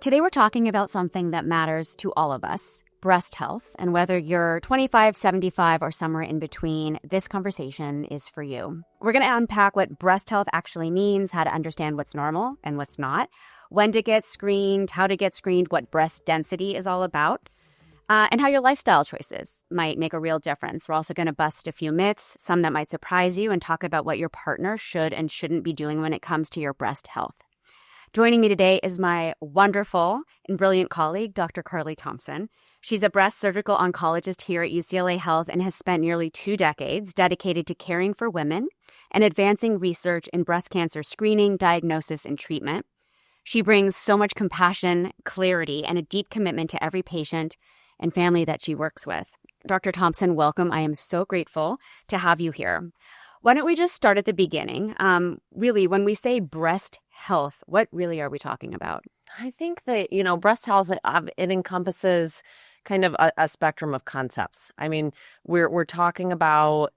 Today we're talking about something that matters to all of us, breast health. And whether you're 25, 75, or somewhere in between, this conversation is for you. We're going to unpack what breast health actually means, how to understand what's normal and what's not, when to get screened, how to get screened, what breast density is all about, and how your lifestyle choices might make a real difference. We're also going to bust a few myths, some that might surprise you, and talk about what your partner should and shouldn't be doing when it comes to your breast health. Joining me today is my wonderful and brilliant colleague, Dr. Carlie Thompson. She's a breast surgical oncologist here at UCLA Health and has spent nearly 2 decades dedicated to caring for women and advancing research in breast cancer screening, diagnosis, and treatment. She brings so much compassion, clarity, and a deep commitment to every patient and family that she works with. Dr. Thompson, welcome. I am so grateful to have you here. Why don't we just start at the beginning? Really, when we say breast health, what really are we talking about? I think that, breast health, it encompasses kind of a spectrum of concepts. I mean, we're talking about,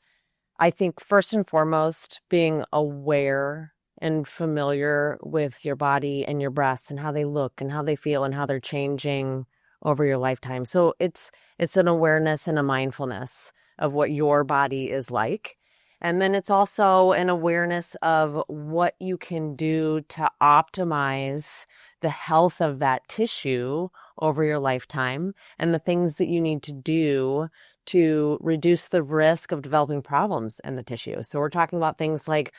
I think, first and foremost, being aware and familiar with your body and your breasts and how they look and how they feel and how they're changing over your lifetime. So it's an awareness and a mindfulness of what your body is like. And then it's also an awareness of what you can do to optimize the health of that tissue over your lifetime and the things that you need to do to reduce the risk of developing problems in the tissue. So we're talking about things like,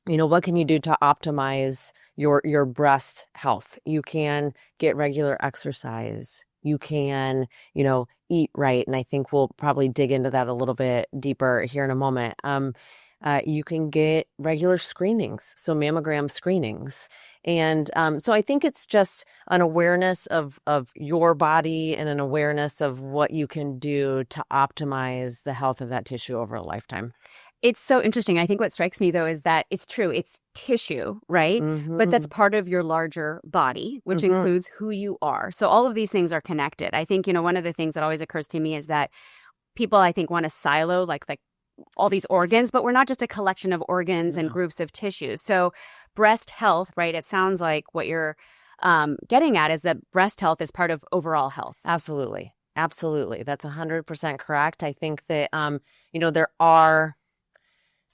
what can you do to optimize your breast health? You can get regular exercise. You can, eat right. And I think we'll probably dig into that a little bit deeper here in a moment. You can get regular screenings, so mammogram screenings. And so I think it's just an awareness of your body and an awareness of what you can do to optimize the health of that tissue over a lifetime. It's so interesting. I think what strikes me, though, is that it's true. It's tissue, right? Mm-hmm. But that's part of your larger body, which includes who you are. So all of these things are connected. I think, one of the things that always occurs to me is that people, I think, want to silo like all these organs, but we're not just a collection of organs and groups of tissues. So breast health, right? It sounds like what you're getting at is that breast health is part of overall health. Absolutely. Absolutely. That's 100% correct. I think that, there are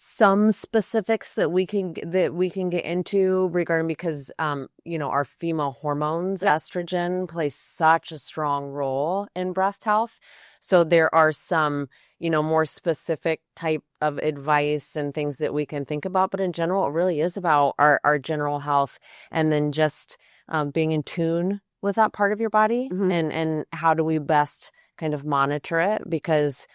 some specifics that we can get into regarding because our female hormones, estrogen, plays such a strong role in breast health. So there are some more specific type of advice and things that we can think about, but in general it really is about our general health and then just being in tune with that part of your body and how do we best kind of monitor it, because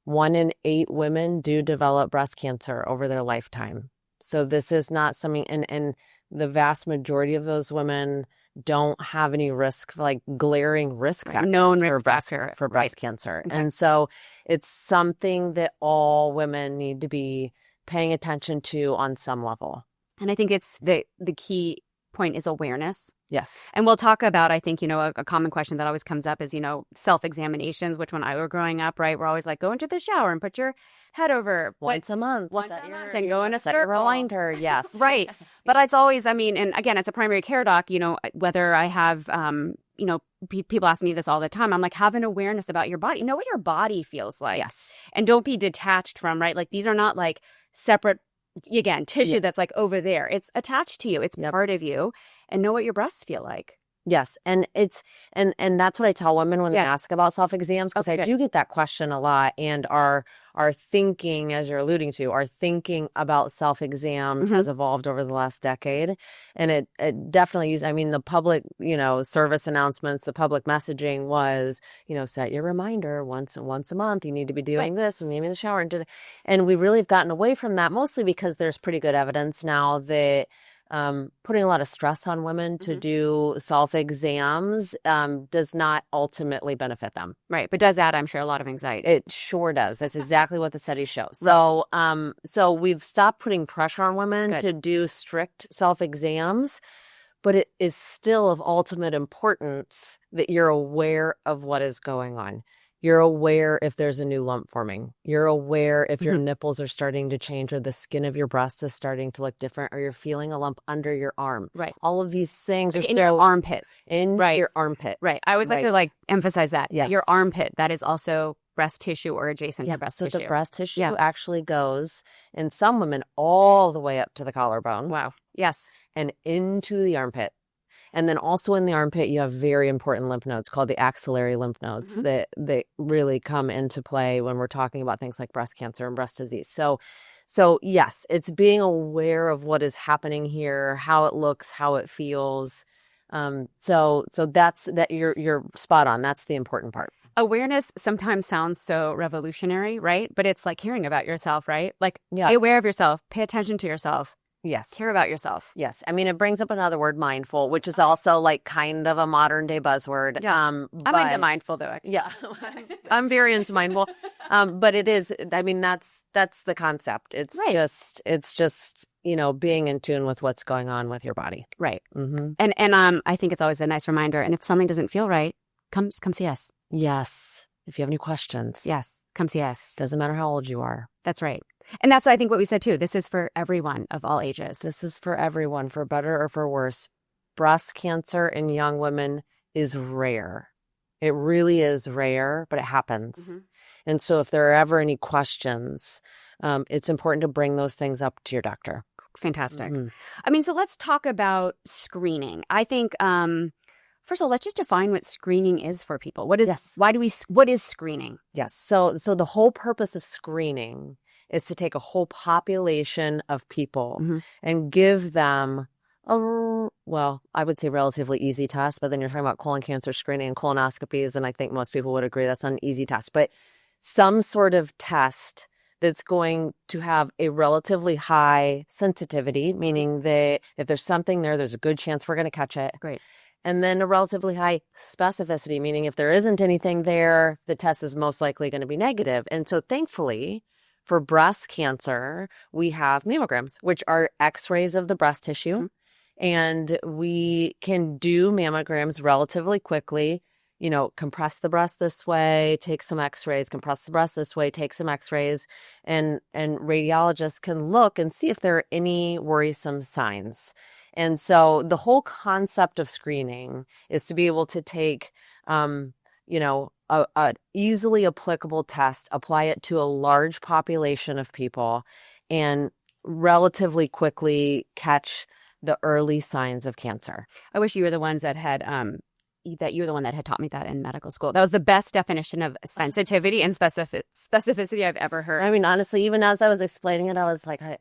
1 in 8 women do develop breast cancer over their lifetime. So this is not something, and the vast majority of those women don't have any risk, like glaring risk factors known risk factor for breast cancer. Okay. And so it's something that all women need to be paying attention to on some level. And I think it's the key point is awareness. Yes. And we'll talk about, I think, a common question that always comes up is, self-examinations, which when I were growing up, right, we're always like, go into the shower and put your head over once a month and go in a circle. Reminder. Yes. Right. But it's always, and again, as a primary care doc, whether I have, people ask me this all the time. I'm like, have an awareness about your body. Know what your body feels like. Yes. And don't be detached from, right? Like these are not like separate, again, tissue that's like over there. It's attached to you. It's part of you. And know what your breasts feel like. Yes. And it's, and that's what I tell women when they ask about self-exams, because I do get that question a lot, and our thinking, as you're alluding to, our thinking about self-exams has evolved over the last decade. And it definitely the public, service announcements, the public messaging was, set your reminder once a month, you need to be doing this, and maybe in the shower. And we really have gotten away from that, mostly because there's pretty good evidence now that putting a lot of stress on women to do self-exams does not ultimately benefit them. Right. But does add, I'm sure, a lot of anxiety. It sure does. That's exactly what the studies show. So so we've stopped putting pressure on women to do strict self-exams, but it is still of ultimate importance that you're aware of what is going on. You're aware if there's a new lump forming. You're aware if your nipples are starting to change or the skin of your breast is starting to look different or you're feeling a lump under your arm. Right. All of these things are in your armpit. In your armpit. Right. I always like to emphasize that. Yes. Your armpit, that is also breast tissue or adjacent to breast tissue. So the breast tissue actually goes, in some women, all the way up to the collarbone. Wow. Yes. And into the armpit. And then also in the armpit, you have very important lymph nodes called the axillary lymph nodes that really come into play when we're talking about things like breast cancer and breast disease. So yes, it's being aware of what is happening here, how it looks, how it feels. So that's that you're spot on. That's the important part. Awareness sometimes sounds so revolutionary, right? But it's like hearing about yourself, right? Like Yeah. be aware of yourself, pay attention to yourself. Yes. Care about yourself. Yes. I mean, it brings up another word, mindful, which is also like kind of a modern day buzzword. Yeah. I'm into mindful though. Actually. Yeah. I'm very into mindful. But it is, I mean, that's the concept. It's just, being in tune with what's going on with your body. Right. Mm-hmm. And I think it's always a nice reminder. And if something doesn't feel right, come see us. Yes. If you have any questions. Yes. Come see us. Doesn't matter how old you are. That's right. And that's, I think, what we said, too. This is for everyone of all ages. This is for everyone, for better or for worse. Breast cancer in young women is rare. It really is rare, but it happens. Mm-hmm. And so if there are ever any questions, it's important to bring those things up to your doctor. Fantastic. Mm-hmm. I mean, so let's talk about screening. I think, first of all, let's just define what screening is for people. What is screening? Yes. So the whole purpose of screening is to take a whole population of people and give them I would say relatively easy test, but then you're talking about colon cancer screening and colonoscopies, and I think most people would agree that's not an easy test, but some sort of test that's going to have a relatively high sensitivity, meaning that if there's something there, there's a good chance we're going to catch it. Great. And then a relatively high specificity, meaning if there isn't anything there, the test is most likely going to be negative. And so thankfully, for breast cancer, we have mammograms, which are x-rays of the breast tissue. And we can do mammograms relatively quickly, compress the breast this way, take some x-rays, compress the breast this way, take some x-rays, and radiologists can look and see if there are any worrisome signs. And so the whole concept of screening is to be able to take, a easily applicable test, apply it to a large population of people, and relatively quickly catch the early signs of cancer. I wish you were the ones that had you're the one that had taught me that in medical school. That was the best definition of sensitivity and specificity I've ever heard. I mean, honestly, even as I was explaining it, I was like, I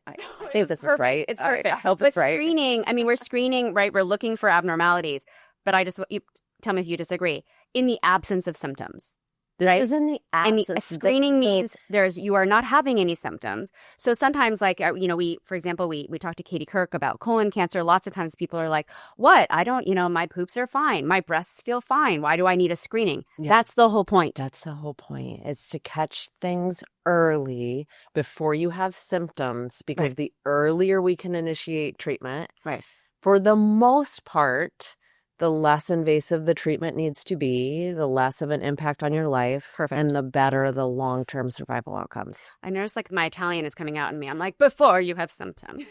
think this is right. It's perfect. I hope it's right. Screening, I mean, we're screening, right? We're looking for abnormalities. But you tell me if you disagree. In the absence of symptoms. This is in the absence. And screening means you are not having any symptoms. So sometimes, for example, we talked to Katie Kirk about colon cancer. Lots of times people are like, what? I don't, my poops are fine. My breasts feel fine. Why do I need a screening? Yeah. That's the whole point. That's the whole point. It's to catch things early before you have symptoms, because the earlier we can initiate treatment, for the most part, the less invasive the treatment needs to be, the less of an impact on your life, and the better the long-term survival outcomes. I noticed my Italian is coming out in me. I'm like, before you have symptoms.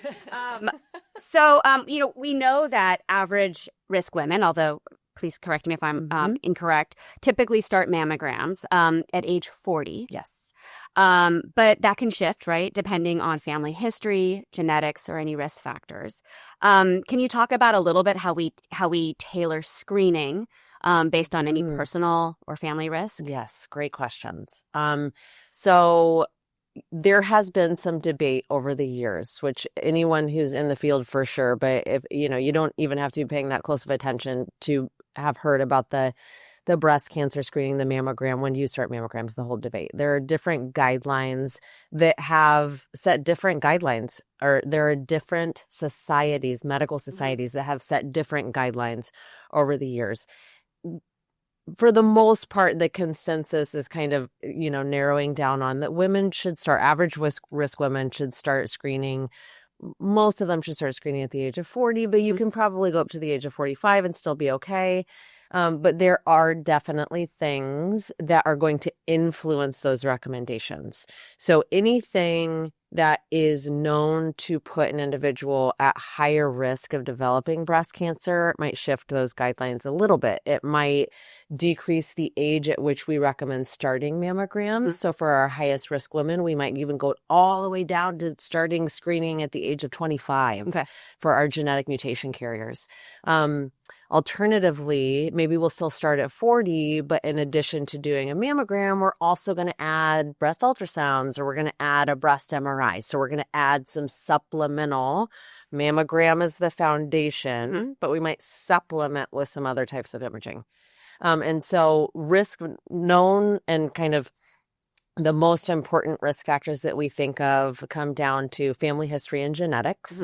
We know that average risk women, although please correct me if I'm incorrect, typically start mammograms at age 40. Yes. But that can shift, right, depending on family history, genetics, or any risk factors. Can you talk about a little bit how we tailor screening based on any personal or family risk? Yes, great questions. So there has been some debate over the years, which anyone who's in the field for sure, but if you don't even have to be paying that close of attention to have heard about the breast cancer screening, the mammogram, when do you start mammograms, the whole debate. There are different guidelines that have set different guidelines, or there are different societies, medical societies that have set different guidelines over the years. For the most part, the consensus is kind of, narrowing down on that women should start, average risk women should start screening. Most of them should start screening at the age of 40, but you can probably go up to the age of 45 and still be okay. But there are definitely things that are going to influence those recommendations. So anything that is known to put an individual at higher risk of developing breast cancer might shift those guidelines a little bit. It might decrease the age at which we recommend starting mammograms. So for our highest risk women, we might even go all the way down to starting screening at the age of 25 for our genetic mutation carriers. Alternatively, maybe we'll still start at 40, but in addition to doing a mammogram, we're also going to add breast ultrasounds, or we're going to add a breast MRI. So we're going to add some supplemental. Mammogram is the foundation, but we might supplement with some other types of imaging. And so risk known, and kind of the most important risk factors that we think of come down to family history and genetics.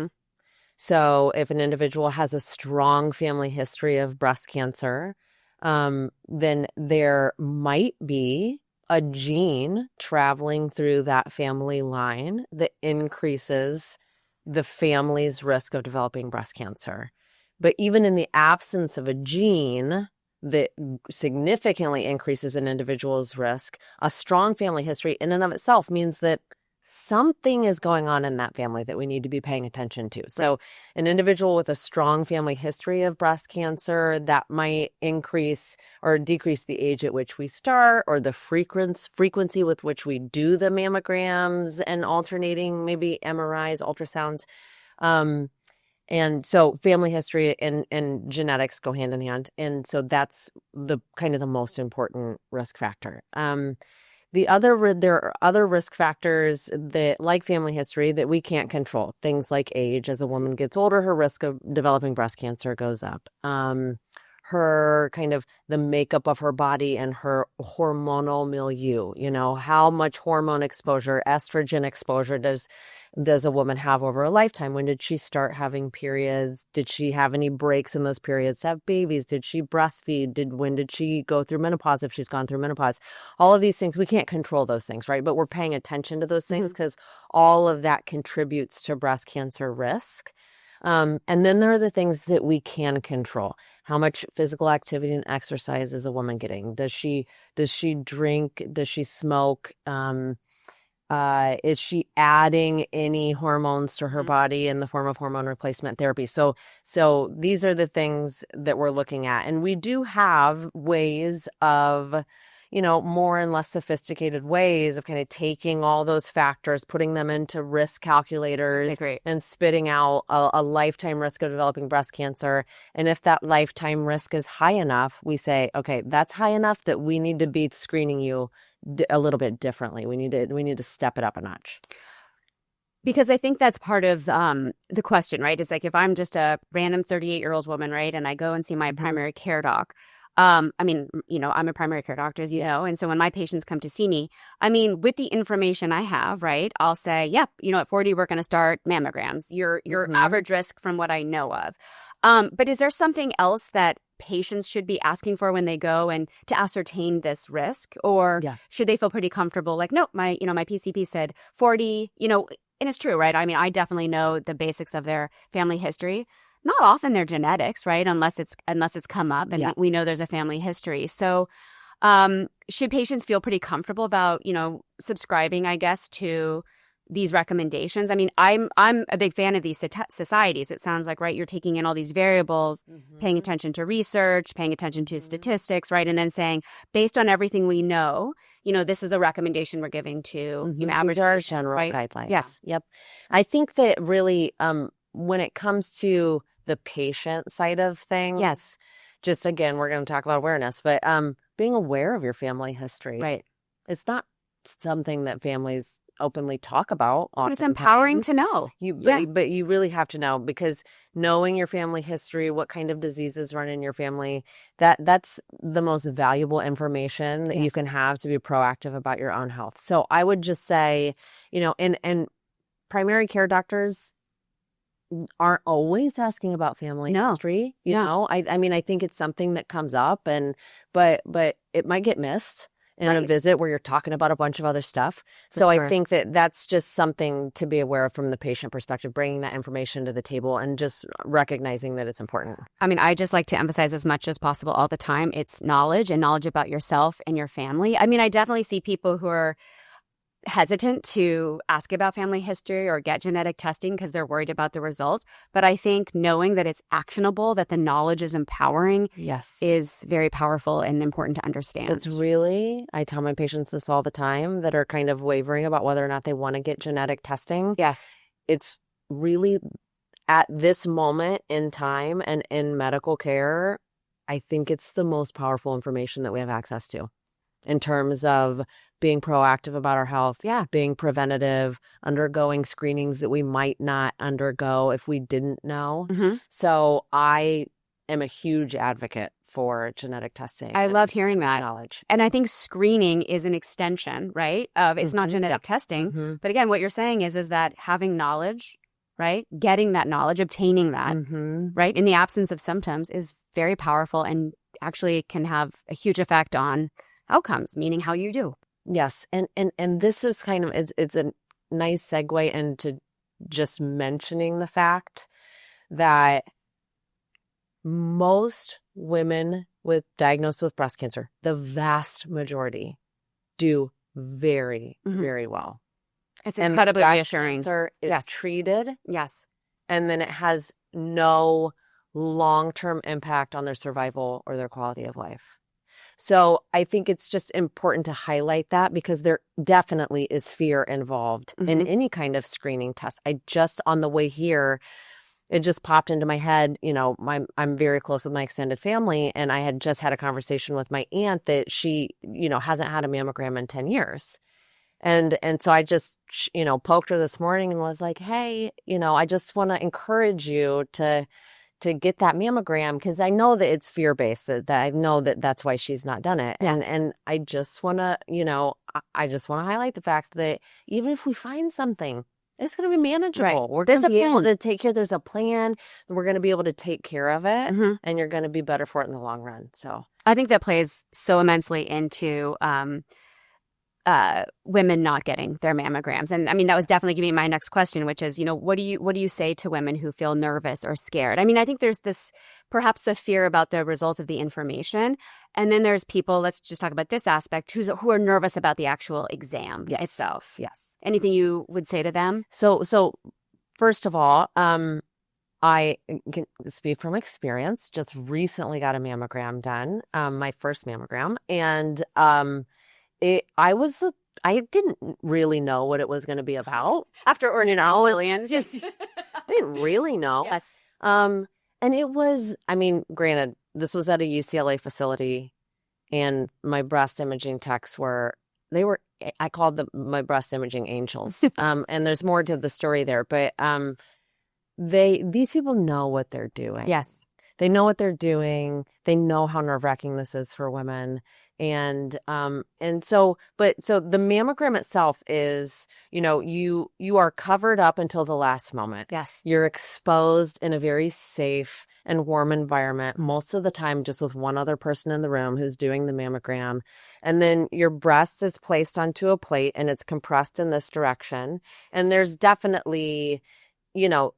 So if an individual has a strong family history of breast cancer, then there might be a gene traveling through that family line that increases the family's risk of developing breast cancer. But even in the absence of a gene that significantly increases an individual's risk, a strong family history in and of itself means that something is going on in that family that we need to be paying attention to. So an individual with a strong family history of breast cancer, that might increase or decrease the age at which we start, or the frequency with which we do the mammograms and alternating maybe MRIs, ultrasounds. And so family history and genetics go hand in hand. And so that's the kind of the most important risk factor. There are other risk factors that, like family history, that we can't control. Things like age. As a woman gets older, her risk of developing breast cancer goes up. Her kind of the makeup of her body and her hormonal milieu, how much hormone exposure, estrogen exposure does a woman have over a lifetime? When did she start having periods? Did she have any breaks in those periods to have babies? Did she breastfeed? When did she go through menopause, if she's gone through menopause? All of these things, we can't control those things, right? But we're paying attention to those things because all of that contributes to breast cancer risk. And then there are the things that we can control. How much physical activity and exercise is a woman getting? Does she drink? Does she smoke? Is she adding any hormones to her body in the form of hormone replacement therapy? So these are the things that we're looking at. And we do have ways of, more and less sophisticated ways of kind of taking all those factors, putting them into risk calculators, and spitting out a lifetime risk of developing breast cancer. And if that lifetime risk is high enough, we say, okay, that's high enough that we need to be screening you a little bit differently. We need to step it up a notch. Because I think that's part of the question, right? It's like, if I'm just a random 38-year-old woman, right, and I go and see my primary care doc, I'm a primary care doctor, as you know, and so when my patients come to see me, with the information I have, right, I'll say, yep, at 40, we're going to start mammograms. Your average risk from what I know of. But is there something else that patients should be asking for when they go and to ascertain this risk? Or should they feel pretty comfortable? Like, no, my PCP said 40, and it's true, right? I definitely know the basics of their family history. Not often their genetics, right? Unless it's come up and we know there's a family history. So should patients feel pretty comfortable about, subscribing, I guess, to these recommendations? I'm a big fan of these societies. It sounds like, right, you're taking in all these variables, paying attention to research, paying attention to statistics, right? And then saying, based on everything we know, this is a recommendation we're giving to average general guidelines. Yes. Yep. I think that really when it comes to the patient side of things, just again, we're going to talk about awareness, but being aware of your family history. Right. It's not something that families openly talk about. But it's empowering to know. But you really have to know, because knowing your family history, what kind of diseases run in your family, that's the most valuable information that you can have to be proactive about your own health. So I would just say, and primary care doctors aren't always asking about family history. I think it's something that comes up, but it might get missed. in a visit where you're talking about a bunch of other stuff. So I think that that's just something to be aware of from the patient perspective, bringing that information to the table and just recognizing that it's important. I mean, I just like to emphasize as much as possible all the time. It's knowledge and knowledge about yourself and your family. I mean, I definitely see people who are hesitant to ask about family history or get genetic testing because they're worried about the result. But I think knowing that it's actionable, that the knowledge is empowering, is very powerful and important to understand. It's really, I tell my patients this all the time that are kind of wavering about whether or not they want to get genetic testing. Yes. It's really at this moment in time and in medical care, I think it's the most powerful information that we have access to in terms of being proactive about our health, being preventative, undergoing screenings that we might not undergo if we didn't know. So I am a huge advocate for genetic testing. I love hearing that. Knowledge. And I think screening is an extension, right, of it's not genetic testing. But again, what you're saying is that having knowledge, right, getting that knowledge, obtaining that, right, in the absence of symptoms is very powerful and actually can have a huge effect on outcomes, meaning how you do. Yes. And this is kind of, it's a nice segue into just mentioning the fact that most women diagnosed with breast cancer, the vast majority, do very, very well. It's incredibly reassuring. Cancer is treated. Yes. And then it has no long-term impact on their survival or their quality of life. So I think it's just important to highlight that because there definitely is fear involved in any kind of screening test. I just, on the way here, it just popped into my head, you know, I'm very close with my extended family, and I had just had a conversation with my aunt that she, you know, hasn't had a mammogram in 10 years. And so I just, you know, poked her this morning and was like, hey, you know, I just want to encourage you to get that mammogram because I know that it's fear-based, that I know that that's why she's not done it. Yes. And I just want to, you know, I just want to highlight the fact that even if we find something, it's going to be manageable. Right. We're going to be able to take care. There's a plan. We're going to be able to take care of it, and you're going to be better for it in the long run. So I think that plays so immensely into women not getting their mammograms. And I mean, that was definitely going to be my next question, which is, you know, what do you say to women who feel nervous or scared? I mean, I think there's this, perhaps the fear about the result of the information. And then there's people, let's just talk about this aspect, who are nervous about the actual exam itself. Yes. Anything you would say to them? So first of all, I can speak from experience, just recently got a mammogram done, my first mammogram. And, I didn't really know what it was going to be about After ordering millions, just didn't really know. Yes. And it was, I mean, granted, this was at a UCLA facility, and my breast imaging techs I called them my breast imaging angels. And there's more to the story there, but these people know what they're doing. Yes. They know what they're doing. They know how nerve-wracking this is for women. And so the mammogram itself is, you know, you are covered up until the last moment. Yes. You're exposed in a very safe and warm environment, most of the time just with one other person in the room who's doing the mammogram. And then your breast is placed onto a plate and it's compressed in this direction. And there's definitely, you know,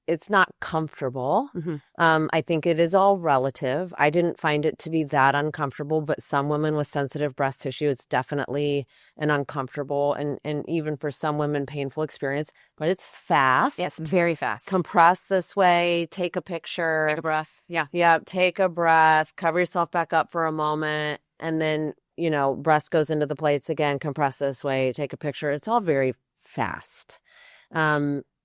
it's not comfortable. I think it is all relative. I didn't find it to be that uncomfortable, but some women with sensitive breast tissue, it's definitely an uncomfortable and even for some women, painful experience, but it's fast. Yes, very fast. Compress this way, take a picture. Take a breath. Yeah. Yeah, take a breath, cover yourself back up for a moment, and then, you know, breast goes into the plates again, compress this way, take a picture. It's all very fast.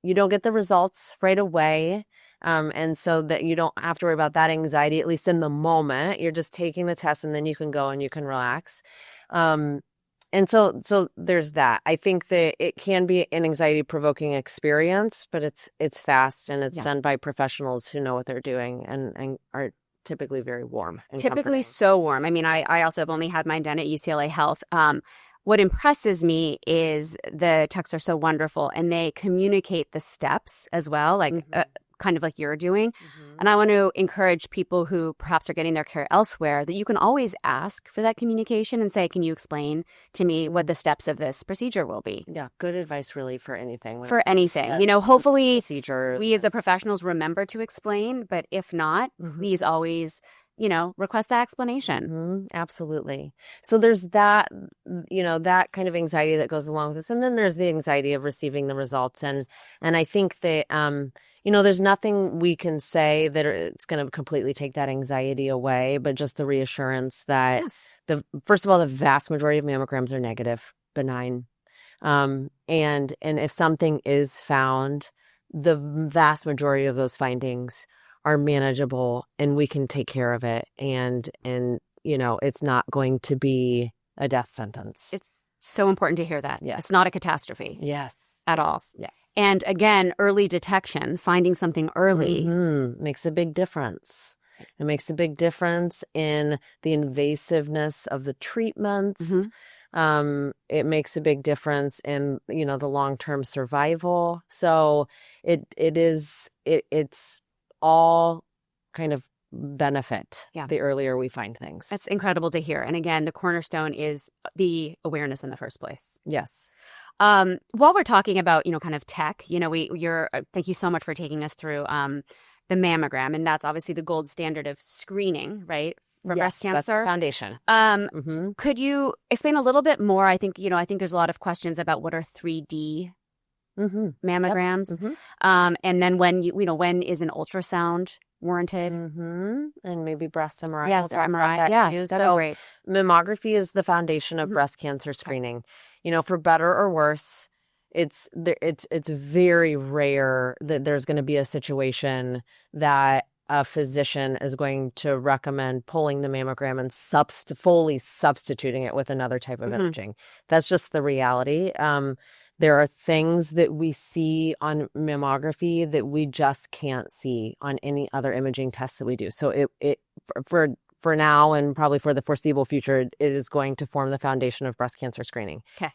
You don't get the results right away. And so that you don't have to worry about that anxiety, at least in the moment. You're just taking the test and then you can go and you can relax. And so there's that. I think that it can be an anxiety-provoking experience, but it's fast and it's done by professionals who know what they're doing and are typically very warm. And typically comforting. So warm. I mean, I also have only had mine done at UCLA Health. What impresses me is the techs are so wonderful and they communicate the steps as well. Like kind of like you're doing. Mm-hmm. And I want to encourage people who perhaps are getting their care elsewhere that you can always ask for that communication and say, can you explain to me what the steps of this procedure will be? Yeah, good advice really for anything. For anything. You know, hopefully procedures. we as the professionals remember to explain, but if not, please always, you know, request that explanation. Mm-hmm. Absolutely. So there's that, you know, that kind of anxiety that goes along with this. And then there's the anxiety of receiving the results. And I think that, you know, there's nothing we can say that it's going to completely take that anxiety away, but just the reassurance that first of all, the vast majority of mammograms are negative, benign. And if something is found, the vast majority of those findings are manageable and we can take care of it. And, you know, it's not going to be a death sentence. It's so important to hear that. Yes. It's not a catastrophe. Yes. At all. Yes. And again, early detection, finding something early. Makes a big difference. It makes a big difference in the invasiveness of the treatments. It makes a big difference in, you know, the long-term survival. So it's all kind of benefit the earlier we find things. That's incredible to hear. And again, the cornerstone is the awareness in the first place. Yes. While we're talking about, you know, kind of tech, you know, thank you so much for taking us through the mammogram, and that's obviously the gold standard of screening, right? For breast cancer. That's the foundation. Could you explain a little bit more? I think there's a lot of questions about what are 3D mammograms, and then when is an ultrasound warranted? And maybe breast MRI. Yes, MRI. That'd be great. Mammography is the foundation of breast cancer screening. You know, for better or worse, it's very rare that there's going to be a situation that a physician is going to recommend pulling the mammogram and fully substituting it with another type of imaging. That's just the reality. There are things that we see on mammography that we just can't see on any other imaging test that we do. So for now and probably for the foreseeable future, it is going to form the foundation of breast cancer screening. Okay.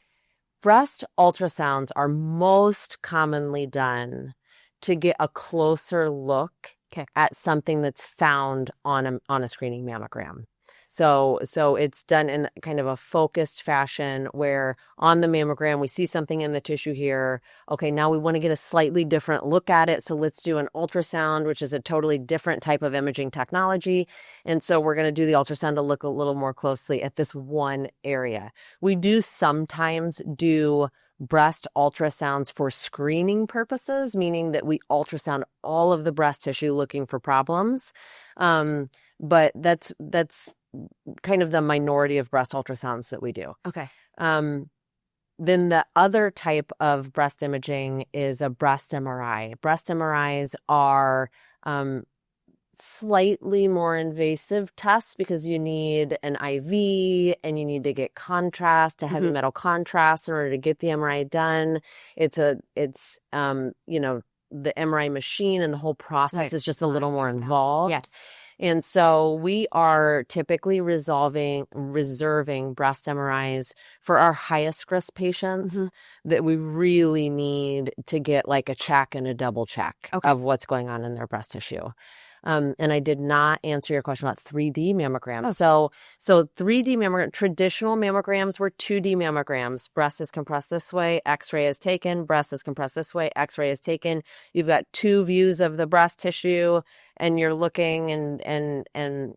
Breast ultrasounds are most commonly done to get a closer look at something that's found on a screening mammogram. So it's done in kind of a focused fashion where on the mammogram, we see something in the tissue here. Okay, now we want to get a slightly different look at it. So let's do an ultrasound, which is a totally different type of imaging technology. And so we're going to do the ultrasound to look a little more closely at this one area. We do sometimes do breast ultrasounds for screening purposes, meaning that we ultrasound all of the breast tissue looking for problems. But that's kind of the minority of breast ultrasounds that we do. Okay. Then the other type of breast imaging is a breast MRI. Breast MRIs are slightly more invasive tests because you need an IV and you need to get contrast, a heavy metal contrast in order to get the MRI done. It's you know, the MRI machine and the whole process is just a little more involved. Yes. And so we are typically reserving breast MRIs for our highest risk patients that we really need to get like a check and a double check of what's going on in their breast tissue. And I did not answer your question about 3D mammograms. So 3D mammogram, traditional mammograms were 2D mammograms. Breast is compressed this way, X-ray is taken. Breast is compressed this way, X-ray is taken. You've got two views of the breast tissue, and you're looking, and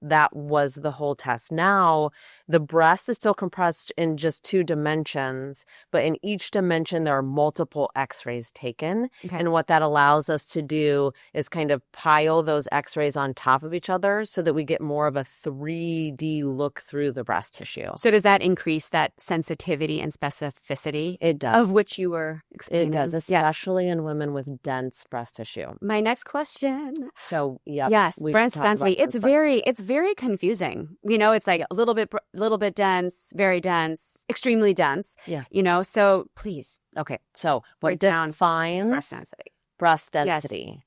that was the whole test. Now, the breast is still compressed in just two dimensions, but in each dimension, there are multiple X-rays taken. Okay. And what that allows us to do is kind of pile those X-rays on top of each other so that we get more of a 3D look through the breast tissue. So does that increase that sensitivity and specificity? It does. Of which you were explaining. It does, especially in women with dense breast tissue. My next question. So, yes, breast density. It's very confusing. You know, it's like a little bit dense, very dense, extremely dense. Yeah. You know, so please. Okay. So what defines breast density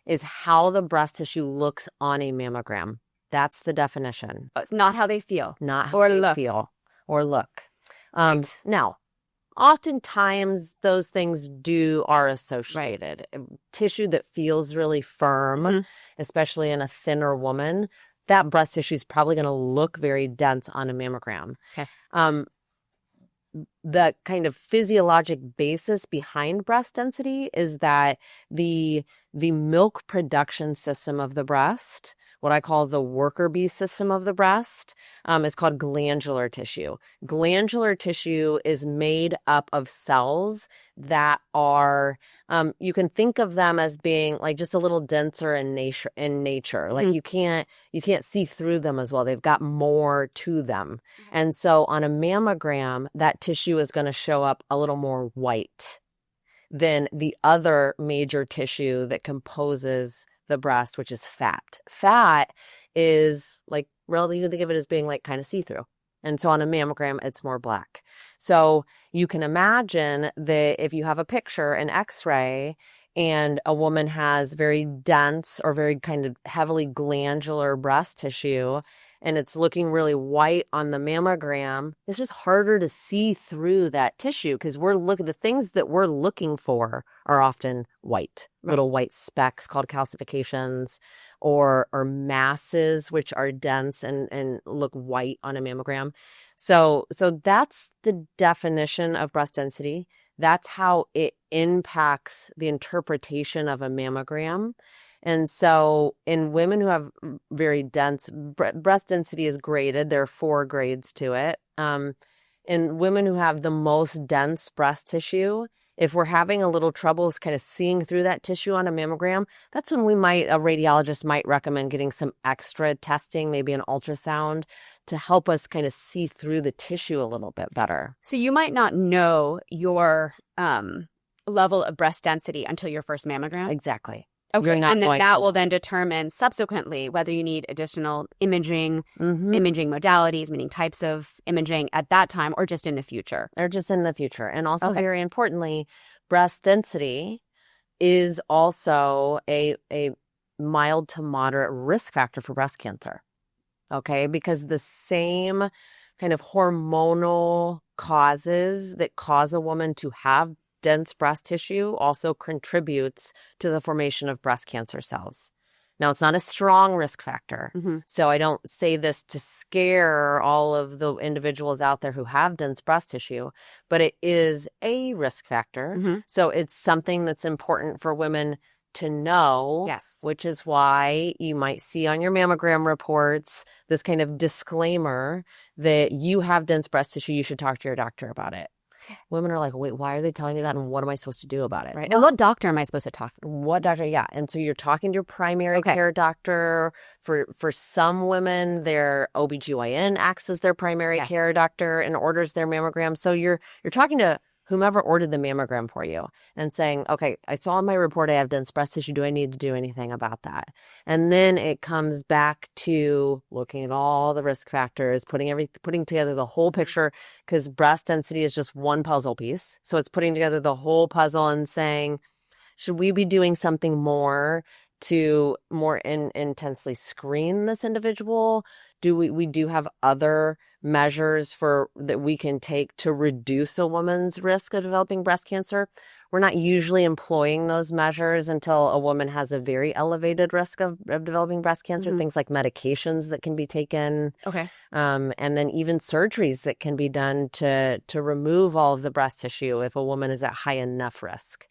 is how the breast tissue looks on a mammogram. That's the definition. It's not how they feel. Not how they feel or look. Now, oftentimes those things are associated. Right. Tissue that feels really firm, especially in a thinner woman, that breast tissue is probably going to look very dense on a mammogram. Okay. The kind of physiologic basis behind breast density is that the milk production system of the breast, what I call the worker bee system of the breast, is called glandular tissue. Glandular tissue is made up of cells that are, you can think of them as being like just a little denser in nature. Like you can't see through them as well. They've got more to them. And so on a mammogram, that tissue is going to show up a little more white than the other major tissue that composes the breast, which is fat. Fat is like, really, you can think of it as being like kind of see-through. And so on a mammogram, it's more black. So you can imagine that if you have a picture, an x-ray, and a woman has very dense or very kind of heavily glandular breast tissue, and it's looking really white on the mammogram, it's just harder to see through that tissue because the things that we're looking for are often white, little white specks called calcifications, or masses which are dense and look white on a mammogram. So that's the definition of breast density. That's how it impacts the interpretation of a mammogram. And so in women who have very dense breast density is graded. There are 4 grades to it. In women who have the most dense breast tissue, if we're having a little trouble kind of seeing through that tissue on a mammogram, that's when a radiologist might recommend getting some extra testing, maybe an ultrasound, to help us kind of see through the tissue a little bit better. So you might not know your level of breast density until your first mammogram? Exactly. Okay, and then that will then determine subsequently whether you need additional imaging modalities, meaning types of imaging at that time or just in the future. Or just in the future. And also very importantly, breast density is also a mild to moderate risk factor for breast cancer. Okay, because the same kind of hormonal causes that cause a woman to have dense breast tissue also contributes to the formation of breast cancer cells. Now, it's not a strong risk factor. So I don't say this to scare all of the individuals out there who have dense breast tissue, but it is a risk factor. So it's something that's important for women to know, which is why you might see on your mammogram reports this kind of disclaimer that you have dense breast tissue, you should talk to your doctor about it. Women are like, wait, why are they telling me that? And what am I supposed to do about it? Right. And what doctor am I supposed to talk to? What doctor? Yeah. And so you're talking to your primary care doctor. For some women, their OBGYN acts as their primary care doctor and orders their mammogram. So you're talking to whomever ordered the mammogram for you and saying, okay, I saw in my report I have dense breast tissue. Do I need to do anything about that? And then it comes back to looking at all the risk factors, putting together the whole picture, because breast density is just one puzzle piece. So it's putting together the whole puzzle and saying, should we be doing something more to more intensely screen this individual? We do have other measures that we can take to reduce a woman's risk of developing breast cancer. We're not usually employing those measures until a woman has a very elevated risk of developing breast cancer, things like medications that can be taken. And then even surgeries that can be done to remove all of the breast tissue if a woman is at high enough risk.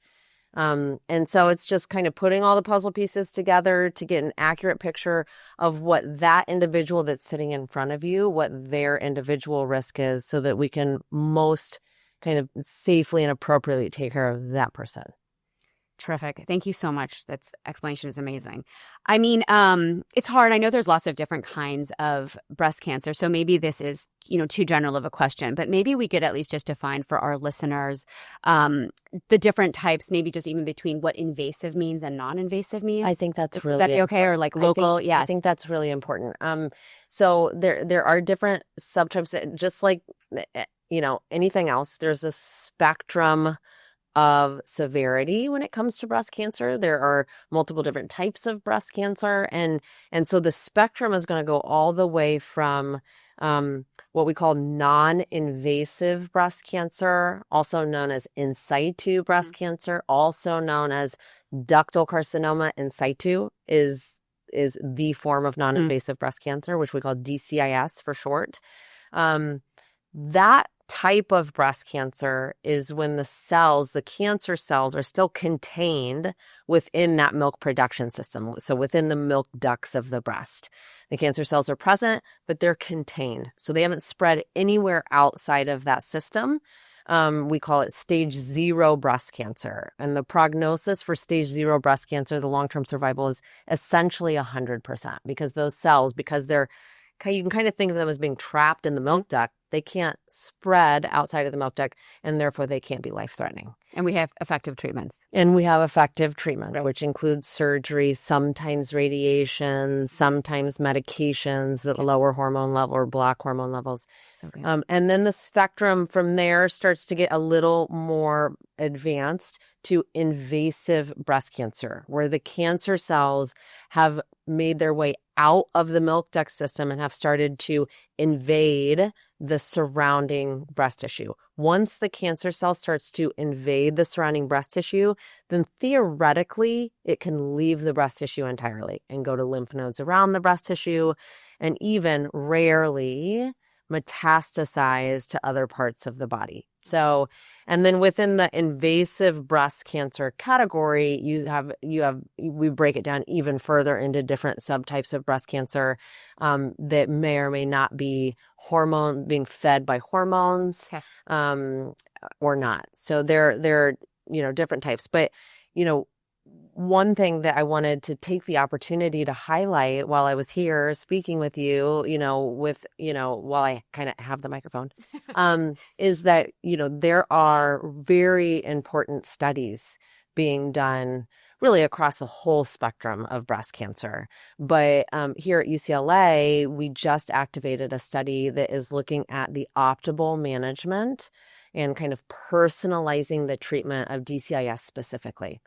And so it's just kind of putting all the puzzle pieces together to get an accurate picture of what that individual that's sitting in front of you, what their individual risk is, so that we can most kind of safely and appropriately take care of that person. Terrific. Thank you so much. That explanation is amazing. I mean, it's hard. I know there's lots of different kinds of breast cancer. So maybe this is, too general of a question, but maybe we could at least just define for our listeners the different types, maybe just even between what invasive means and non-invasive means. I think that's really Would that be okay? Or like local? I think that's really important. So there are different subtypes, just like, anything else. There's a spectrum of severity when it comes to breast cancer. There are multiple different types of breast cancer. And so the spectrum is going to go all the way from what we call non-invasive breast cancer, also known as in situ breast cancer, also known as ductal carcinoma in situ, is the form of non-invasive breast cancer, which we call DCIS for short. That type of breast cancer is when the cancer cells are still contained within that milk production system. So within the milk ducts of the breast, the cancer cells are present, but they're contained. So they haven't spread anywhere outside of that system. We call it stage 0 breast cancer. And the prognosis for stage 0 breast cancer, the long-term survival is essentially 100% because those cells, because you can kind of think of them as being trapped in the milk duct. They can't spread outside of the milk duct, and therefore they can't be life-threatening. And we have effective treatments. Right. Which includes surgery, sometimes radiation, sometimes medications that lower hormone level or block hormone levels. So good. And then the spectrum from there starts to get a little more advanced to invasive breast cancer, where the cancer cells have made their way out of the milk duct system and have started to invade the surrounding breast tissue. Once the cancer cell starts to invade the surrounding breast tissue, then theoretically it can leave the breast tissue entirely and go to lymph nodes around the breast tissue and even rarely metastasize to other parts of the body. So, and then within the invasive breast cancer category, we break it down even further into different subtypes of breast cancer that may or may not be being fed by hormones, or not. So they're different types. But one thing that I wanted to take the opportunity to highlight while I was here speaking with you, while I kind of have the microphone, is that, there are very important studies being done really across the whole spectrum of breast cancer. But here at UCLA, we just activated a study that is looking at the optimal management and kind of personalizing the treatment of DCIS specifically.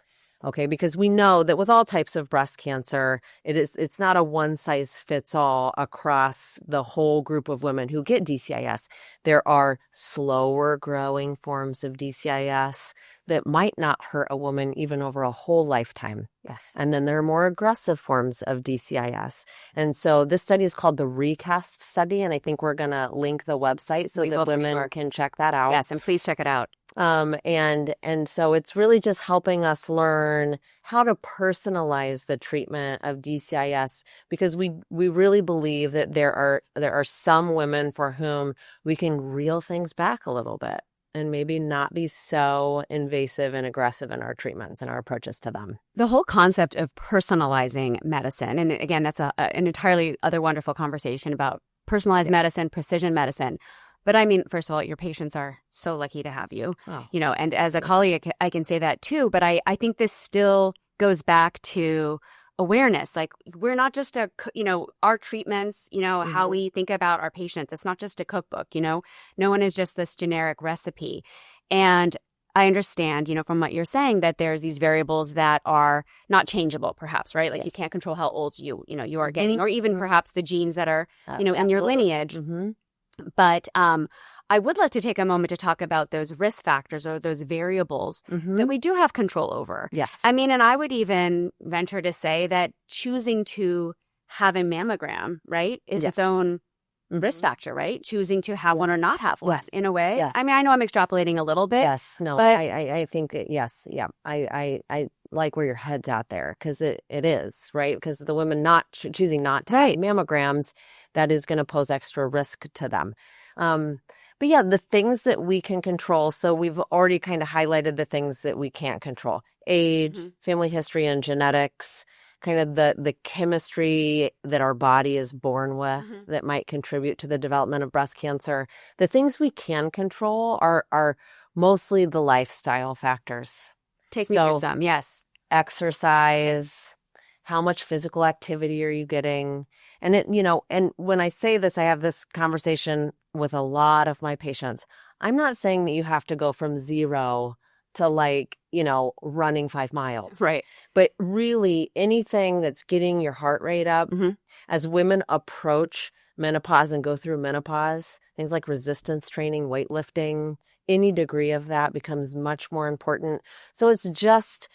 Okay, because we know that with all types of breast cancer, it's not a one size fits all across the whole group of women who get DCIS. There are slower growing forms of DCIS that might not hurt a woman even over a whole lifetime. Yes. And then there are more aggressive forms of DCIS. And so this study is called the RECAST study, and I think we're going to link the website so that women can check that out. Yes, and please check it out. And so it's really just helping us learn how to personalize the treatment of DCIS, because we really believe that there are some women for whom we can reel things back a little bit and maybe not be so invasive and aggressive in our treatments and our approaches to them. The whole concept of personalizing medicine, and again, that's an entirely other wonderful conversation about personalized medicine, precision medicine. But I mean, first of all, your patients are so lucky to have you, and as a colleague, I can say that too. But I think this still goes back to awareness. Like, we're not just our treatments, how we think about our patients. It's not just a cookbook, no one is just this generic recipe. And I understand, from what you're saying, that there's these variables that are not changeable, perhaps, right? Like, yes, you can't control how old you are getting, or even perhaps the genes that are, in your lineage. Mm-hmm. But I would like to take a moment to talk about those risk factors or those variables that we do have control over. Yes. I mean, and I would even venture to say that choosing to have a mammogram, right, is its own risk factor, right? Choosing to have one or not have one, in a way. Yes. I mean, I know I'm extrapolating a little bit. Yes. No, but I think, yes. Yeah. I like where your head's at there, because it is, right? Because the women not choosing not to have mammograms, that is going to pose extra risk to them. But yeah, the things that we can control. So we've already kind of highlighted the things that we can't control: age, family history, and genetics. Kind of the chemistry that our body is born with that might contribute to the development of breast cancer. The things we can control are mostly the lifestyle factors. Take me through some. Yes. Exercise, how much physical activity are you getting? And and when I say this, I have this conversation with a lot of my patients. I'm not saying that you have to go from 0 to running 5 miles. Right. But really anything that's getting your heart rate up as women approach menopause and go through menopause, things like resistance training, weightlifting, any degree of that becomes much more important. So it's just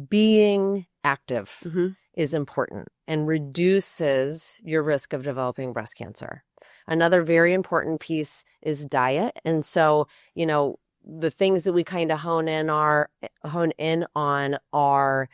being active is important and reduces your risk of developing breast cancer. Another very important piece is diet. And so, the things that we kind of hone in on are,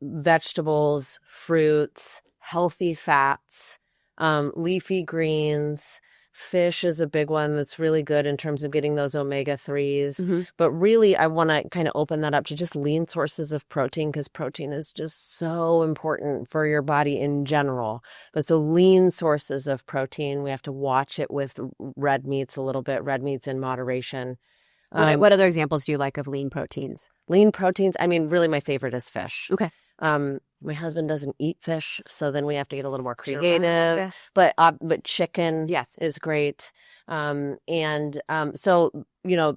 vegetables, fruits, healthy fats, leafy greens. Fish is a big one that's really good in terms of getting those omega-3s. But really, I want to kind of open that up to just lean sources of protein, because protein is just so important for your body in general. But so lean sources of protein, we have to watch it with red meats a little bit, red meats in moderation. What other examples do you like of lean proteins? Lean proteins, I mean, really my favorite is fish. Okay. My husband doesn't eat fish, so then we have to get a little more creative. But chicken is great. So,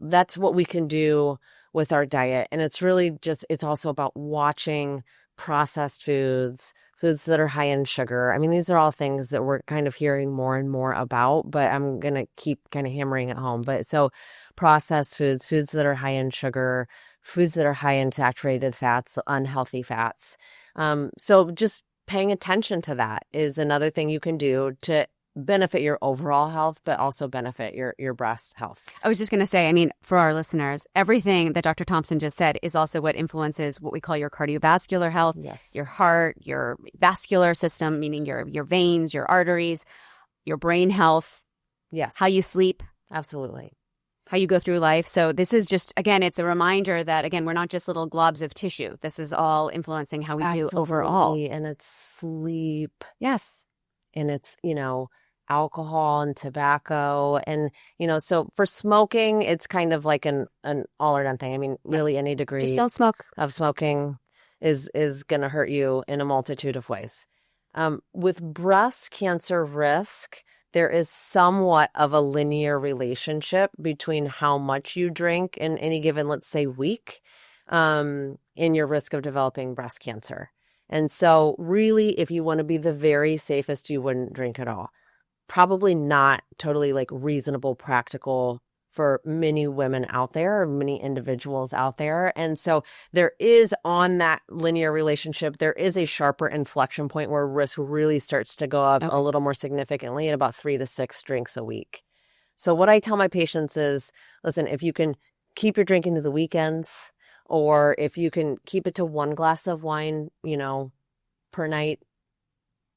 that's what we can do with our diet. And it's really it's also about watching processed foods that are high in sugar. I mean, these are all things that we're kind of hearing more and more about, but I'm going to keep kind of hammering it home. But so processed foods that are high in sugar, foods that are high in saturated fats, unhealthy fats. So just paying attention to that is another thing you can do to benefit your overall health, but also benefit your breast health. I was just going to say, I mean, for our listeners, everything that Dr. Thompson just said is also what influences what we call your cardiovascular health, your heart, your vascular system, meaning your veins, your arteries, your brain health, how you sleep. Absolutely. How you go through life. So this is just, again, it's a reminder that, again, we're not just little globs of tissue. This is all influencing how we do overall. And it's sleep. Yes. And it's, alcohol and tobacco. And, so for smoking, it's kind of like an all or none thing. I mean, really any degree just don't smoke of smoking is going to hurt you in a multitude of ways. With breast cancer risk, there is somewhat of a linear relationship between how much you drink in any given, let's say, week, in your risk of developing breast cancer. And so really, if you want to be the very safest, you wouldn't drink at all. Probably not totally reasonable, practical for many women out there, or many individuals out there. And so there is, on that linear relationship, there is a sharper inflection point where risk really starts to go up a little more significantly at about 3 to 6 drinks a week. So what I tell my patients is, listen, if you can keep your drinking to the weekends, or if you can keep it to 1 glass of wine, per night,